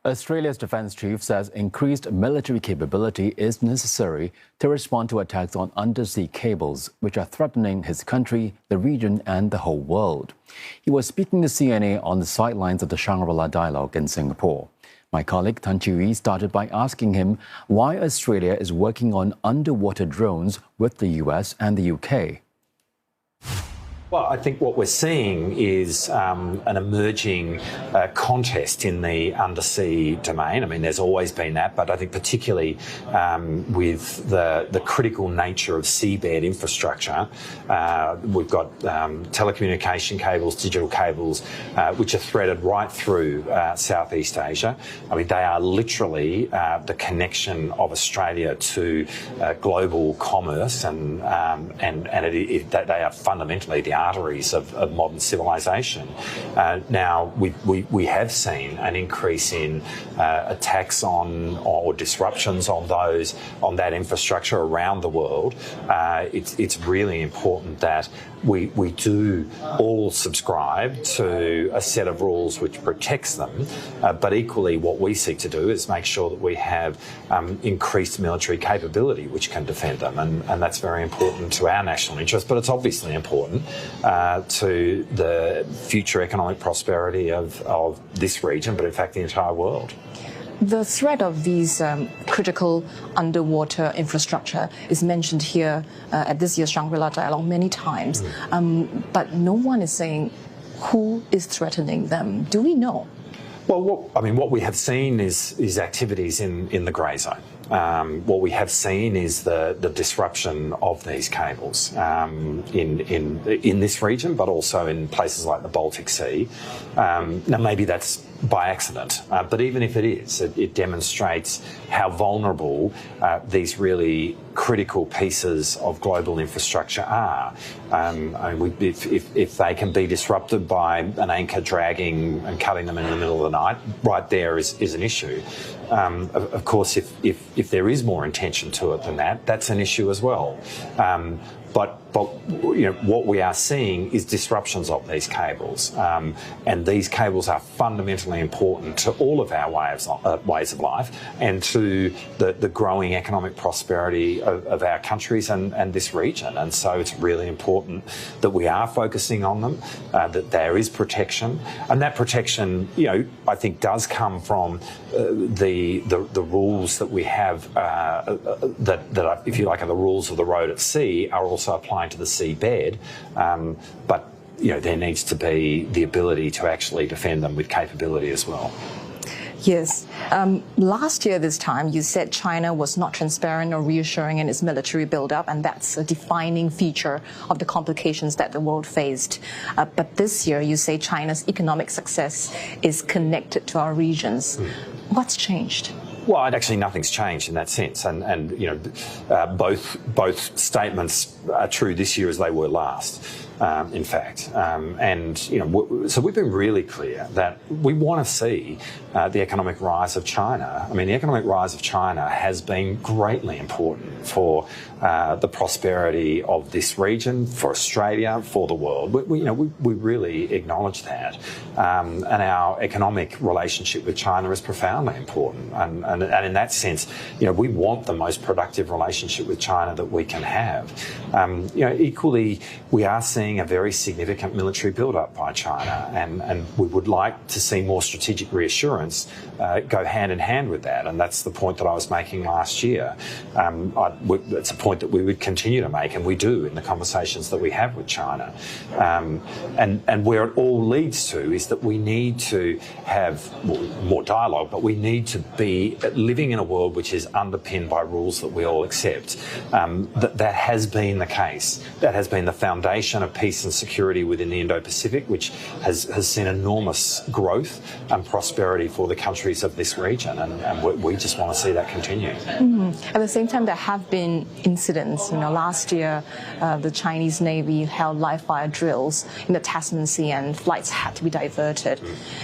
Australia's defence chief says increased military capability is necessary to respond to attacks on undersea cables, which are threatening his country, the region and the whole world. He was speaking to CNA on the sidelines of the Shangri-La Dialogue in Singapore. My colleague Tan Chi started by asking him why Australia is working on underwater drones with the US and the UK. Well, I think what we're seeing is an emerging contest in the undersea domain. I mean, there's always been that, but I think particularly with the critical nature of seabed infrastructure, we've got telecommunication cables, digital cables, which are threaded right through Southeast Asia. I mean, they are literally the connection of Australia to global commerce, and they are fundamentally the arteries of modern civilization. Now, we have seen an increase in attacks on or disruptions on that infrastructure around the world. It's really important that we do all subscribe to a set of rules which protects them, but equally what we seek to do is make sure that we have increased military capability which can defend them, and that's very important to our national interest, but it's obviously important to the future economic prosperity of this region, but in fact the entire world. The threat of these critical underwater infrastructure is mentioned here at this year's Shangri-La Dialogue many times, but no one is saying who is threatening them. Do we know? Well, what we have seen is activities in the grey zone. What we have seen is the disruption of these cables in this region, but also in places like the Baltic Sea. Now, maybe that's by accident, but even if it is, it demonstrates how vulnerable these really critical pieces of global infrastructure are. If they can be disrupted by an anchor dragging and cutting them in the middle of the night, right there is an issue. Of course, if there is more intention to it than that, that's an issue as well. But you know, what we are seeing is disruptions of these cables, and these cables are fundamentally important to all of our ways of life and to the growing economic prosperity of our countries and this region. And so it's really important that we are focusing on them, that there is protection, and that protection, you know, I think does come from the rules that we have that if you like, are the rules of the road at sea, are also applying to the seabed, but you know, there needs to be the ability to actually defend them with capability as well. Yes. Last year this time you said China was not transparent or reassuring in its military buildup, and that's a defining feature of the complications that the world faced. But this year you say China's economic success is connected to our regions. What's changed? Well, actually, nothing's changed in that sense, and you know, both statements are true this year as they were last. In fact, and you know, so we've been really clear that we want to see the economic rise of China. I mean, the economic rise of China has been greatly important for the prosperity of this region, for Australia, for the world. We really acknowledge that, and our economic relationship with China is profoundly important. And in that sense, you know, we want the most productive relationship with China that we can have. You know, equally, we are seeing a very significant military build-up by China, and we would like to see more strategic reassurance go hand in hand with that, and that's the point that I was making last year. It's a point that we would continue to make, and we do in the conversations that we have with China. And where it all leads to is that we need to have more dialogue, but we need to be living in a world which is underpinned by rules that we all accept. That has been the case. That has been the foundation of peace and security within the Indo-Pacific, which has seen enormous growth and prosperity for the countries of this region, and we just want to see that continue. At the same time, there have been incidents. You know, last year the Chinese Navy held live-fire drills in the Tasman Sea, and flights had to be diverted.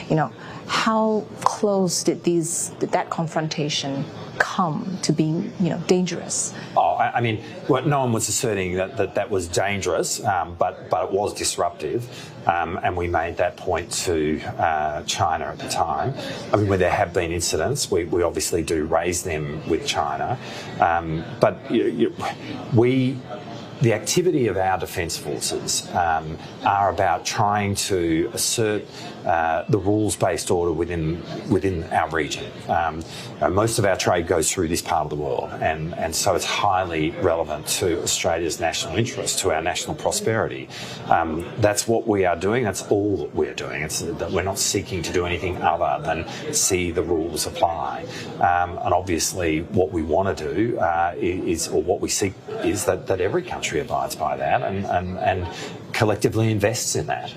You know, how close did that confrontation become to being, dangerous? Oh, I mean, well, no one was asserting that was dangerous, but it was disruptive, and we made that point to China at the time. I mean, where there have been incidents, we obviously do raise them with China, but the activity of our defence forces are about trying to assert the rules-based order within our region. Most of our trade goes through this part of the world, and so it's highly relevant to Australia's national interest, to our national prosperity. That's what we are doing. That's all that we're doing. It's that we're not seeking to do anything other than see the rules apply. And obviously, what we want to do or what we seek is that every country abides by that and collectively invests in that.